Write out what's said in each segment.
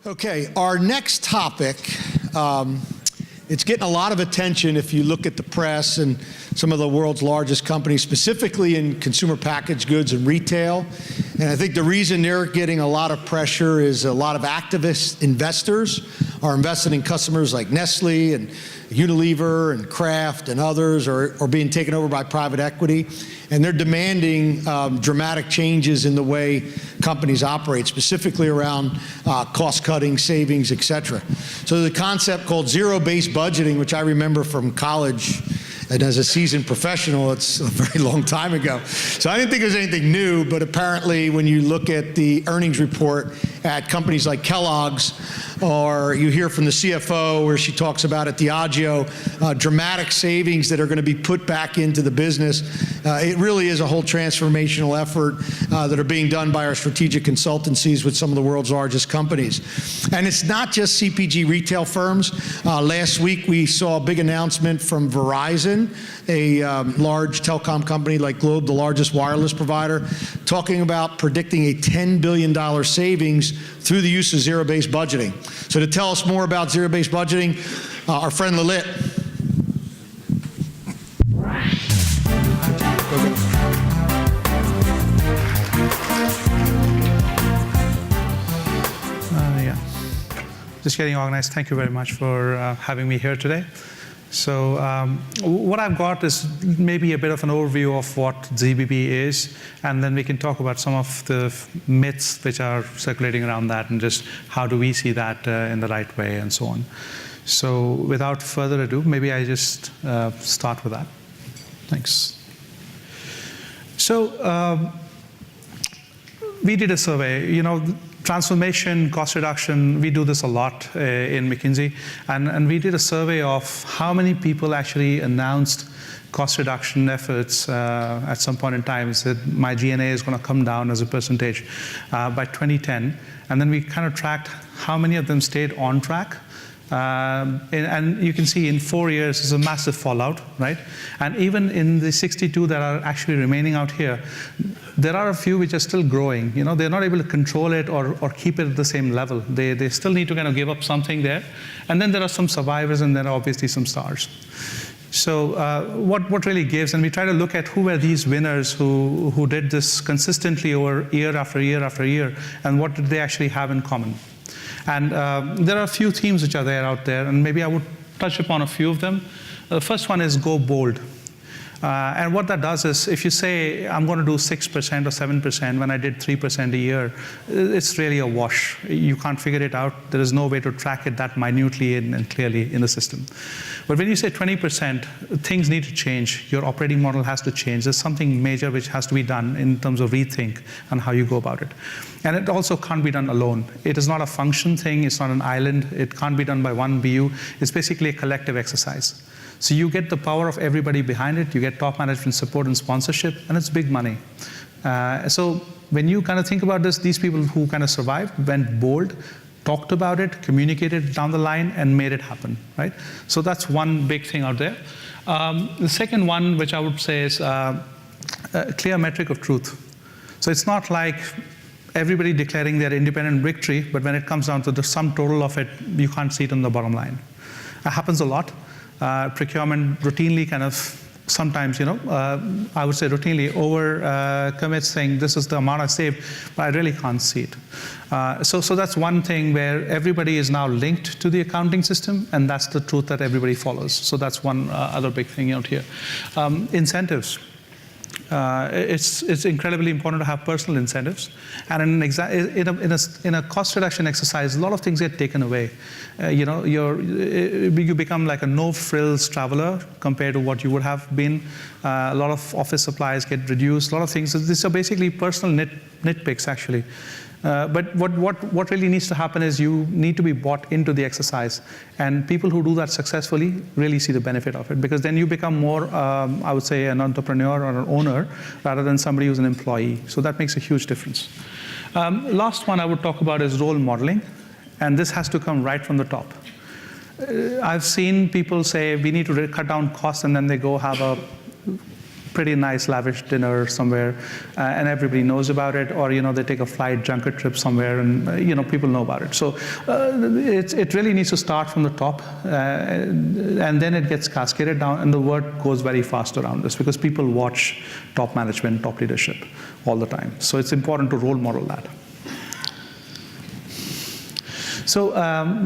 Okay, our next topic, it's getting a lot of attention if you look at the press and some of the world's largest companies, specifically in consumer packaged goods and retail. And I think the reason they're getting a lot of pressure is a lot of activist investors are invested in customers like Nestle and Unilever and Kraft and others are being taken over by private equity. And they're demanding dramatic changes in the way companies operate, specifically around cost cutting, savings, et cetera. So the concept called zero-based budgeting, which I remember from college, and as a seasoned professional, it's a very long time ago. So I didn't think it was anything new, but apparently when you look at the earnings report at companies like Kellogg's, or you hear from the CFO where she talks about at Diageo, dramatic savings that are going to be put back into the business. It really is a whole transformational effort that are being done by our strategic consultancies with some of the world's largest companies. And it's not just CPG retail firms. Last week we saw a big announcement from Verizon, a large telecom company like Globe, the largest wireless provider, talking about predicting a $10 billion savings through the use of zero-based budgeting. So to tell us more about zero-based budgeting, our friend Lalit. Yeah, just getting organized. Thank you very much for having me here today. So what I've got is maybe a bit of an overview of what ZBB is, and then we can talk about some of the myths which are circulating around that and just how do we see that in the right way and so on. So without further ado, maybe I just start with that. Thanks. So we did a survey, transformation, cost reduction, we do this a lot in McKinsey, and we did a survey of how many people actually announced cost reduction efforts at some point in time. Said my G&A is going to come down as a percentage by 2010, and then we kind of tracked how many of them stayed on track. And you can see in 4 years is a massive fallout, right? And even in the 62 that are actually remaining out here, there are a few which are still growing. They're not able to control it or keep it at the same level. They still need to kind of give up something there. And then there are some survivors, and there are obviously some stars. So what really gives, and we try to look at who were these winners who did this consistently over year after year after year, and what did they actually have in common. And there are a few themes which are there out there, and maybe I would touch upon a few of them. The first one is go bold. And what that does is, if you say, I'm going to do 6% or 7% when I did 3% a year, it's really a wash. You can't figure it out. There is no way to track it that minutely and clearly in the system. But when you say 20%, things need to change. Your operating model has to change. There's something major which has to be done in terms of rethink on how you go about it. And it also can't be done alone. It is not a function thing. It's not an island. It can't be done by one BU. It's basically a collective exercise. So you get the power of everybody behind it, you get top management support and sponsorship, and it's big money. So when you kind of think about this, these people who kind of survived went bold, talked about it, communicated down the line, and made it happen, right? So that's one big thing out there. The second one, which I would say is a clear metric of truth. So it's not like everybody declaring their independent victory, but when it comes down to the sum total of it, you can't see it on the bottom line. That happens a lot. Procurement routinely kind of sometimes, I would say routinely over commits, saying this is the amount I saved, but I really can't see it. So that's one thing where everybody is now linked to the accounting system, and that's the truth that everybody follows. So that's one other big thing out here. Incentives. It's incredibly important to have personal incentives, and in a cost reduction exercise, a lot of things get taken away. You become like a no-frills traveler compared to what you would have been. A lot of office supplies get reduced. A lot of things. These are basically personal nitpicks, actually. But what really needs to happen is you need to be bought into the exercise. And people who do that successfully really see the benefit of it, because then you become more, I would say, an entrepreneur or an owner rather than somebody who's an employee. So that makes a huge difference. Last one I would talk about is role modeling. And this has to come right from the top. I've seen people say we need to cut down costs, and then they go have a pretty nice lavish dinner somewhere, and everybody knows about it, or they take a flight junket trip somewhere, and people know about it. So it really needs to start from the top, and then it gets cascaded down, and the word goes very fast around this because people watch top management, top leadership all the time. So it's important to role model that. So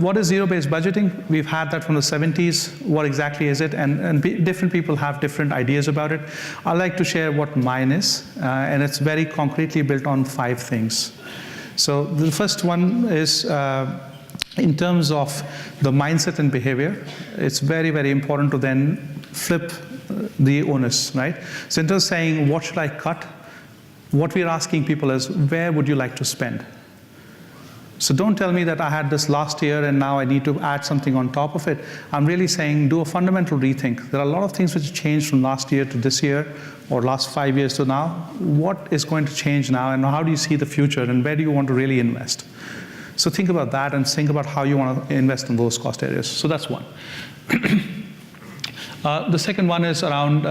what is zero-based budgeting? We've had that from the 70s. What exactly is it? And different people have different ideas about it. I'd like to share what mine is, and it's very concretely built on 5 things. So the first one is in terms of the mindset and behavior. It's very, very important to then flip the onus, right? So instead of saying, what should I cut? What we're asking people is, where would you like to spend? So don't tell me that I had this last year and now I need to add something on top of it. I'm really saying do a fundamental rethink. There are a lot of things which changed from last year to this year or last 5 years to now. What is going to change now, and how do you see the future, and where do you want to really invest? So think about that and think about how you want to invest in those cost areas. So that's one. The second one is around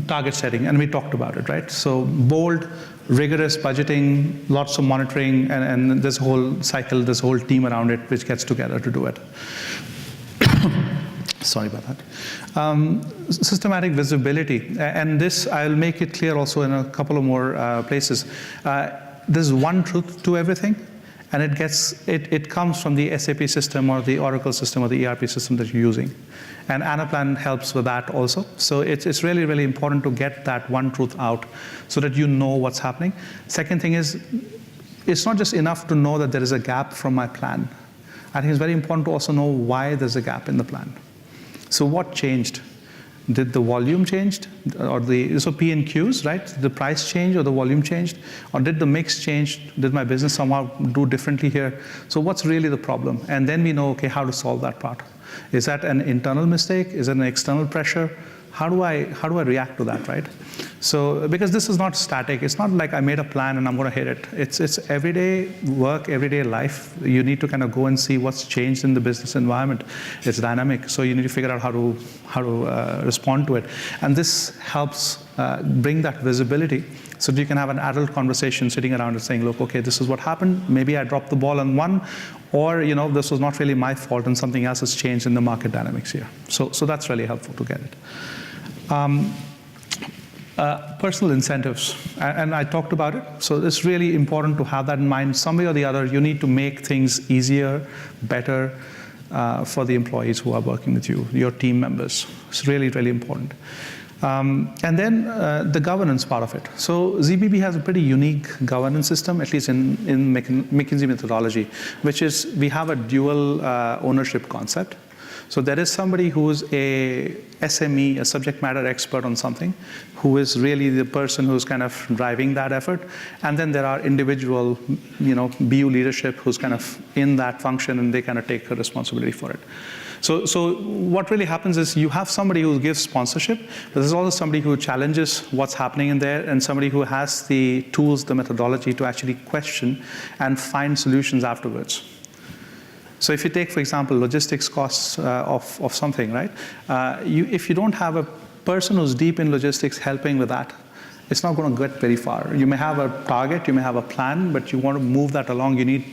target setting, and we talked about it, right? So bold, rigorous budgeting, lots of monitoring, and there's a whole cycle, there's a whole team around it which gets together to do it. Sorry about that. Systematic visibility, and this I'll make it clear also in a couple of more places. There's one truth to everything, and it comes from the SAP system or the Oracle system or the ERP system that you're using. And Anaplan helps with that also. So it's really, really important to get that one truth out so that you know what's happening. Second thing is, it's not just enough to know that there is a gap from my plan. I think it's very important to also know why there's a gap in the plan. So what changed? Did the volume change? Or so P and Qs, right? Did the price change or the volume changed? Or did the mix change? Did my business somehow do differently here? So what's really the problem? And then we know, okay, how to solve that part. Is that an internal mistake? Is it an external pressure? How do I react to that, right? So, because this is not static. It's not like I made a plan and I'm going to hit it. It's everyday work, everyday life. You need to kind of go and see what's changed in the business environment. It's dynamic, so you need to figure out how to respond to it. And this helps bring that visibility, so that you can have an adult conversation sitting around and saying, look, okay, this is what happened. Maybe I dropped the ball on one, or this was not really my fault and something else has changed in the market dynamics here. So that's really helpful to get it. Personal incentives, and I talked about it. So it's really important to have that in mind. Some way or the other, you need to make things easier, better for the employees who are working with you, your team members. It's really, really important. And then the governance part of it. So ZBB has a pretty unique governance system, at least in McKinsey methodology, which is we have a dual ownership concept. So there is somebody who's a SME, a subject matter expert on something, who is really the person who's kind of driving that effort. And then there are individual, BU leadership who's kind of in that function, and they kind of take responsibility for it. So what really happens is you have somebody who gives sponsorship, but there's also somebody who challenges what's happening in there, and somebody who has the tools, the methodology to actually question and find solutions afterwards. So if you take, for example, logistics costs of something, right? If you don't have a person who's deep in logistics helping with that, it's not going to get very far. You may have a target, you may have a plan, but you want to move that along, you need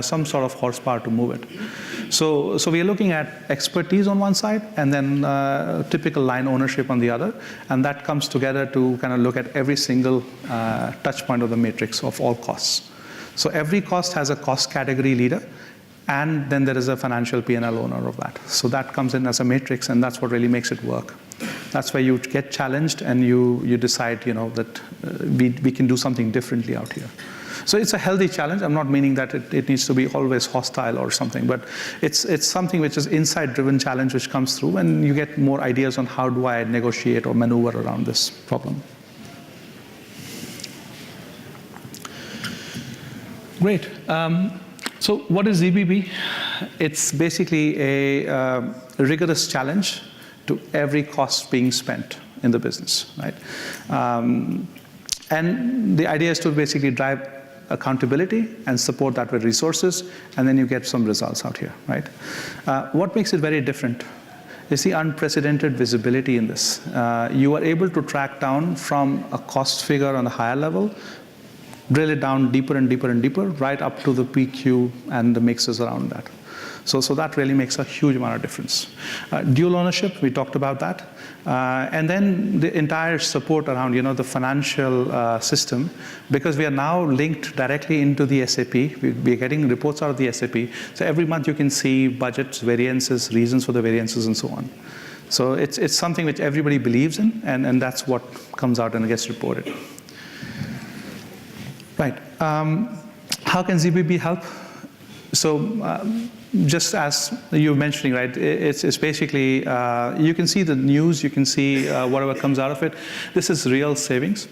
some sort of horsepower to move it. So we are looking at expertise on one side, and then typical line ownership on the other, and that comes together to kind of look at every single touch point of the matrix of all costs. So every cost has a cost category leader, and then there is a financial P&L owner of that. So that comes in as a matrix, and that's what really makes it work. That's where you get challenged and you decide, that we can do something differently out here. So it's a healthy challenge. I'm not meaning that it needs to be always hostile or something, but it's something which is insight-driven challenge which comes through, and you get more ideas on how do I negotiate or maneuver around this problem. Great. So what is ZBB? It's basically a rigorous challenge to every cost being spent in the business, right? And the idea is to basically drive accountability and support that with resources, and then you get some results out here, right? What makes it very different is the unprecedented visibility in this. You are able to track down from a cost figure on a higher level, drill it down deeper and deeper and deeper, right up to the PQ and the mixes around that. So that really makes a huge amount of difference. Dual ownership, we talked about that. And then the entire support around, the financial system, because we are now linked directly into the SAP. We are getting reports out of the SAP. So every month you can see budgets, variances, reasons for the variances, and so on. So it's something which everybody believes in, and that's what comes out and gets reported. Right. How can ZBB help? So just as you were mentioning, right, it's basically, you can see the news, you can see whatever comes out of it. This is real savings.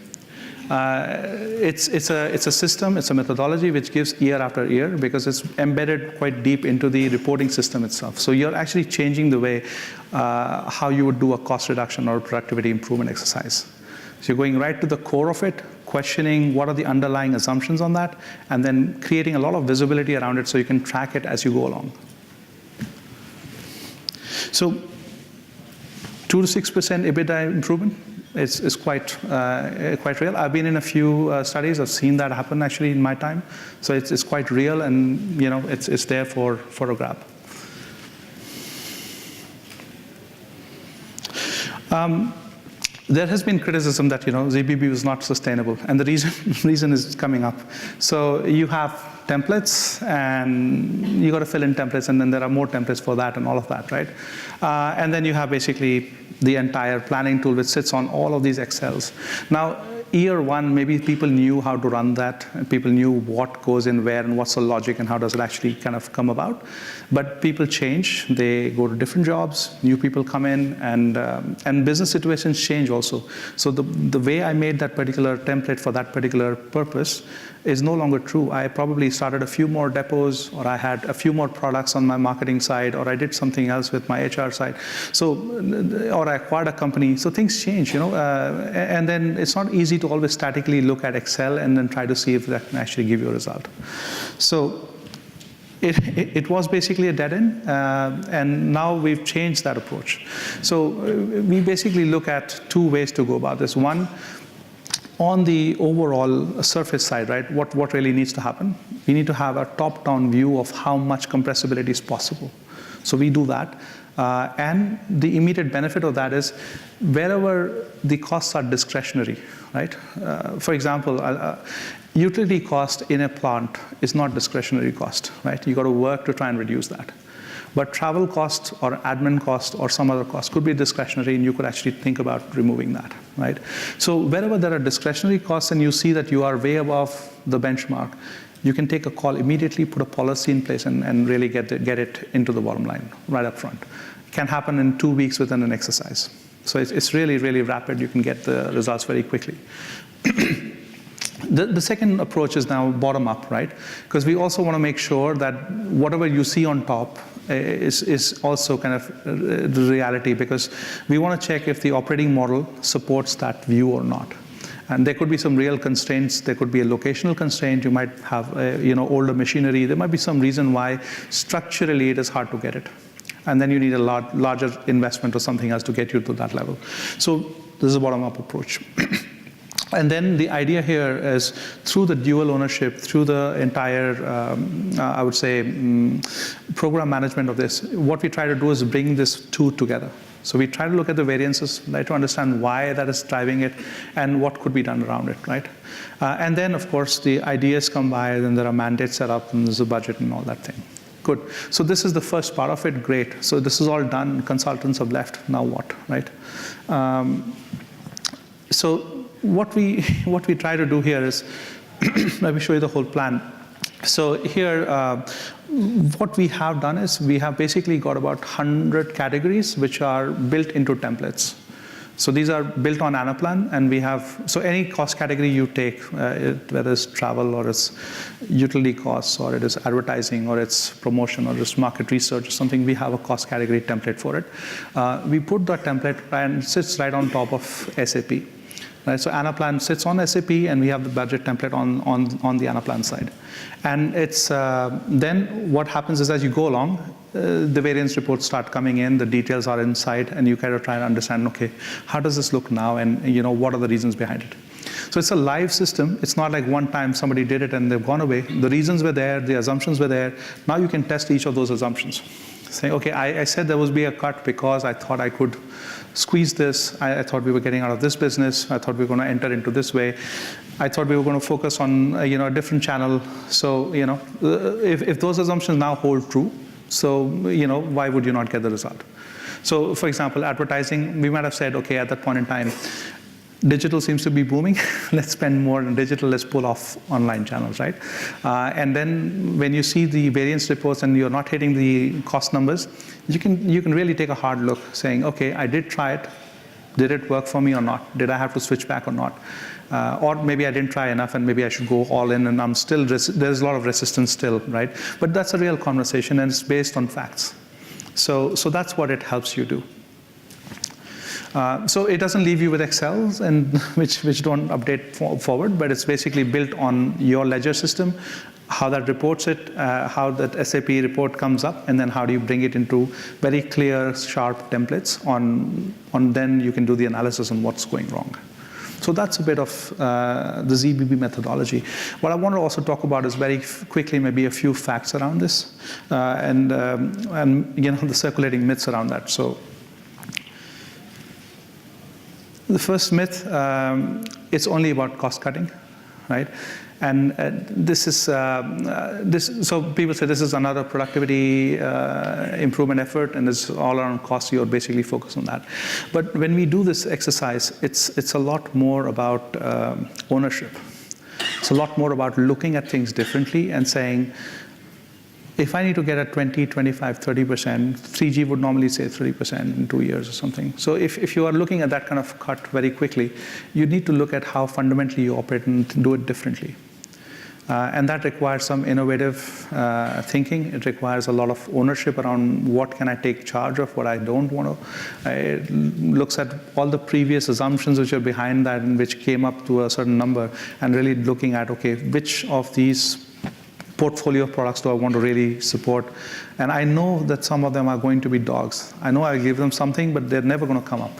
It's a system, it's a methodology which gives year after year because it's embedded quite deep into the reporting system itself. So you're actually changing the way how you would do a cost reduction or productivity improvement exercise. So you're going right to the core of it, questioning what are the underlying assumptions on that, and then creating a lot of visibility around it so you can track it as you go along. So 2 to 6% EBITDA improvement is quite real. I've been in a few studies. I've seen that happen actually in my time. So it's quite real, and it's there for a grab. There has been criticism that ZBB was not sustainable, and the reason is coming up. So you have templates, and you got to fill in templates, and then there are more templates for that and all of that, right? And then you have basically the entire planning tool which sits on all of these Excels. Now, year one, maybe people knew how to run that, and people knew what goes in where and what's the logic and how does it actually kind of come about. But people change, they go to different jobs, new people come in, and business situations change also. So the way I made that particular template for that particular purpose is no longer true. I probably started a few more depots, or I had a few more products on my marketing side, or I did something else with my HR side. So, or I acquired a company. So things change, and then it's not easy to always statically look at Excel and then try to see if that can actually give you a result. So it was basically a dead end, and now we've changed that approach. So we basically look at two ways to go about this. One, on the overall surface side, right, what really needs to happen? We need to have a top-down view of how much compressibility is possible. So we do that. And the immediate benefit of that is wherever the costs are discretionary, right? For example, utility cost in a plant is not discretionary cost, right? You got to work to try and reduce that. But travel cost or admin cost or some other cost could be discretionary, and you could actually think about removing that, right? So wherever there are discretionary costs and you see that you are way above the benchmark, you can take a call immediately, put a policy in place, and really get it into the bottom line right up front. It can happen in 2 weeks within an exercise. So it's really, really rapid. You can get the results very quickly. The second approach is now bottom up, right? Because we also want to make sure that whatever you see on top is also kind of the reality, because we want to check if the operating model supports that view or not. And there could be some real constraints. There could be a locational constraint. You might have older machinery. There might be some reason why structurally it is hard to get it. And then you need a larger investment or something else to get you to that level. So this is a bottom-up approach. And then the idea here is through the dual ownership, through the entire, I would say, program management of this, what we try to do is bring this two together. So we try to look at the variances, try to understand why that is driving it, and what could be done around it, right? And then, of course, the ideas come by, then there are mandates set up, and there's a budget and all that thing. Good. So this is the first part of it. Great. So this is all done. Consultants have left. Now what, right? So what we try to do here is, let me show you the whole plan. So here, what we have done is we have basically got about 100 categories which are built into templates. So these are built on Anaplan, and we have, so any cost category you take, whether it's travel or it's utility costs or it is advertising or it's promotion or it's market research or something, we have a cost category template for it. We put that template and it sits right on top of SAP. right? So Anaplan sits on SAP, and we have the budget template on the Anaplan side. And it's then what happens is as you go along, the variance reports start coming in, the details are inside, and you kind of try and understand, okay, how does this look now, and what are the reasons behind it? So it's a live system. It's not like one time somebody did it and they've gone away. The reasons were there, the assumptions were there. Now you can test each of those assumptions. Say, okay, I said there would be a cut because I thought I could squeeze this. I thought we were getting out of this business. I thought we were going to enter into this way. I thought we were going to focus on a different channel. So if those assumptions now hold true, so why would you not get the result? So for example, advertising, we might have said, okay, at that point in time, digital seems to be booming. Let's spend more on digital. Let's pull off online channels, right? And then when you see the variance reports and you're not hitting the cost numbers, you can really take a hard look, saying, okay, I did try it. Did it work for me or not? Did I have to switch back or not? Or maybe I didn't try enough, and maybe I should go all in, and I'm still there's a lot of resistance still, right? But that's a real conversation, and it's based on facts. So that's what it helps you do. So it doesn't leave you with Excels, and which don't update forward, but it's basically built on your ledger system, how that reports it, how that SAP report comes up, and then how do you bring it into very clear, sharp templates on then you can do the analysis on what's going wrong. So that's a bit of the ZBB methodology. What I want to also talk about is very quickly maybe a few facts around this, and the circulating myths around that. So the first myth, it's only about cost cutting, right? And this is so people say this is another productivity improvement effort, and it's all around cost. You're basically focused on that. But when we do this exercise, it's a lot more about ownership. It's a lot more about looking at things differently and saying, if I need to get a 20, 25, 30%, 3G would normally say 30% in 2 years or something. So if you are looking at that kind of cut very quickly, you need to look at how fundamentally you operate and do it differently. And that requires some innovative thinking. It requires a lot of ownership around what can I take charge of, what I don't want to. It looks at all the previous assumptions which are behind that and which came up to a certain number, and really looking at, okay, which of these portfolio of products do I want to really support? And I know that some of them are going to be dogs. I know I give them something, but they're never going to come up.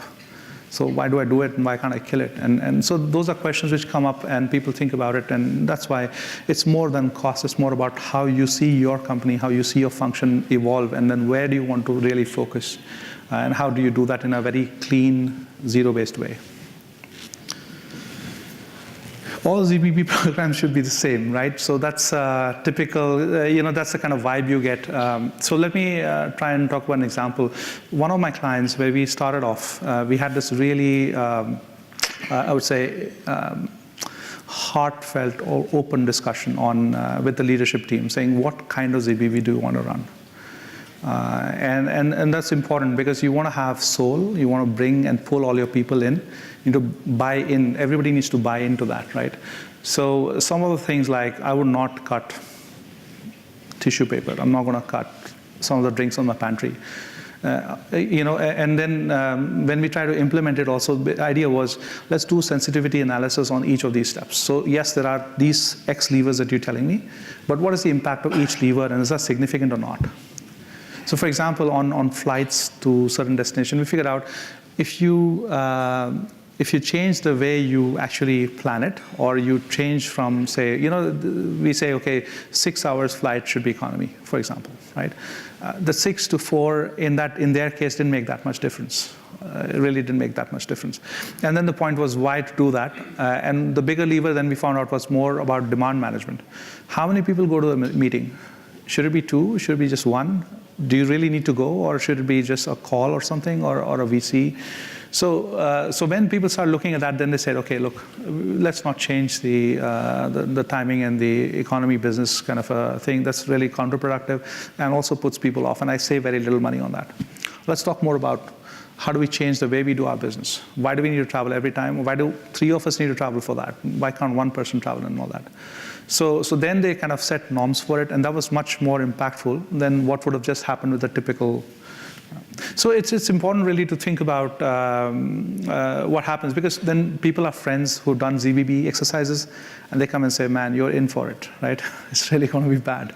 So why do I do it, and why can't I kill it? And so those are questions which come up, and people think about it, and that's why it's more than cost. It's more about how you see your company, how you see your function evolve, and then where do you want to really focus, and how do you do that in a very clean, zero-based way. All ZBB programs should be the same, right? So that's typical, that's the kind of vibe you get. So let me try and talk about an example. One of my clients, where we started off, we had this really, I would say, heartfelt or open discussion with the leadership team, saying, what kind of ZBB do you want to run? And that's important, because you want to have soul. You want to bring and pull all your people in. You need to buy in. Everybody needs to buy into that, right? So some of the things, like I would not cut tissue paper. I'm not going to cut some of the drinks on my pantry. And then when we try to implement it also, the idea was, let's do sensitivity analysis on each of these steps. So yes, there are these X levers that you're telling me, but what is the impact of each lever, and is that significant or not? So for example, on flights to certain destination, we figured out if you change the way you actually plan it, or you change from, say, we say, okay, 6 hours flight should be economy, for example, right? The 6 to 4 in their case didn't make that much difference. It really didn't make that much difference. And then the point was, why to do that? And the bigger lever then we found out was more about demand management. How many people go to the meeting? Should it be 2? Should it be just 1? Do you really need to go, or should it be just a call or something, or a VC? So when people start looking at that, then they said, okay, look, let's not change the timing and the economy business kind of a thing. That's really counterproductive and also puts people off, and I save very little money on that. Let's talk more about how do we change the way we do our business? Why do we need to travel every time? Why do 3 of us need to travel for that? Why can't 1 person travel and all that? So then they kind of set norms for it, and that was much more impactful than what would have just happened with a typical So it's important really to think about what happens, because then people are friends who've done ZBB exercises, and they come and say, man, you're in for it, right? It's really going to be bad.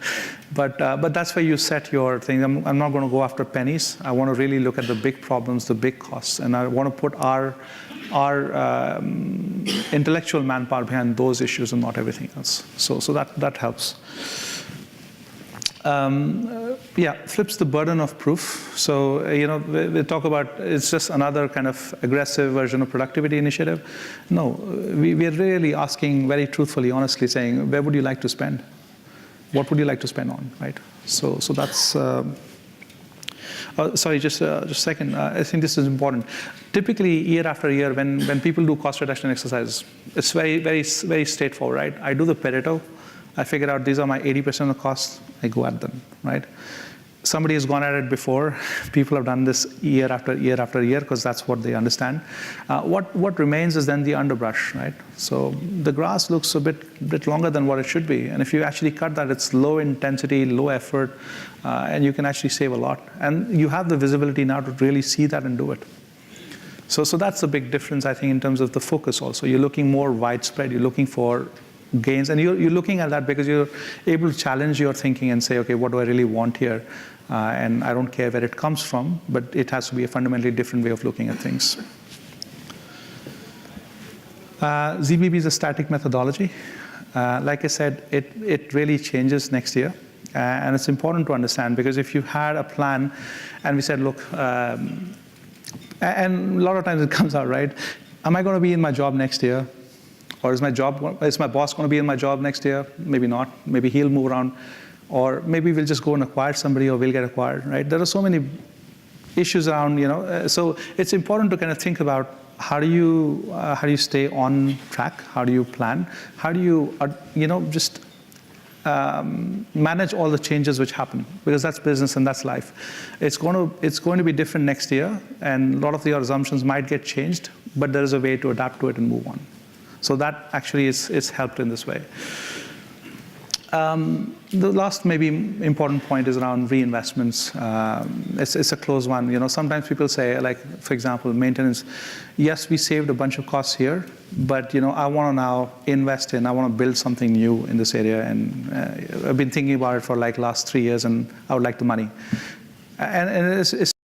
But that's where you set your thing. I'm not going to go after pennies. I want to really look at the big problems, the big costs, and I want to put our intellectual manpower behind those issues and not everything else. So that helps. Yeah, flips the burden of proof. So, we talk about it's just another kind of aggressive version of productivity initiative. No, we are really asking very truthfully, honestly, saying, where would you like to spend? What would you like to spend on, right? So that's, sorry, just a second. I think this is important. Typically, year after year, when people do cost reduction exercises, it's very, very, very straightforward, right? I do the Pareto. I figure out these are my 80% of the costs, I go at them, right? Somebody has gone at it before. People have done this year after year after year because that's what they understand. What remains is then the underbrush, right? So the grass looks a bit longer than what it should be. And if you actually cut that, it's low intensity, low effort, and you can actually save a lot. And you have the visibility now to really see that and do it. So that's a big difference, I think, in terms of the focus also. You're looking more widespread. You're looking for gains, and you're looking at that because you're able to challenge your thinking and say, okay, what do I really want here? And I don't care where it comes from, but it has to be a fundamentally different way of looking at things. ZBB is a static methodology. Like I said, it really changes next year. And it's important to understand, because if you had a plan and we said, look, and a lot of times it comes out, right? Am I going to be in my job next year? Or is my boss going to be in my job next year? Maybe not. Maybe he'll move around. Or maybe we'll just go and acquire somebody, or we'll get acquired, right? There are so many issues around, So it's important to kind of think about how do you stay on track? How do you plan? How do you, just manage all the changes which happen? Because that's business and that's life. It's going to be different next year, and a lot of your assumptions might get changed, but there is a way to adapt to it and move on. So that actually is helped in this way. The last maybe important point is around reinvestments. It's a close one. Sometimes people say, like, for example, maintenance. Yes, we saved a bunch of costs here, but I want to now invest I want to build something new in this area, and I've been thinking about it for like last 3 years, and I would like the money. And it's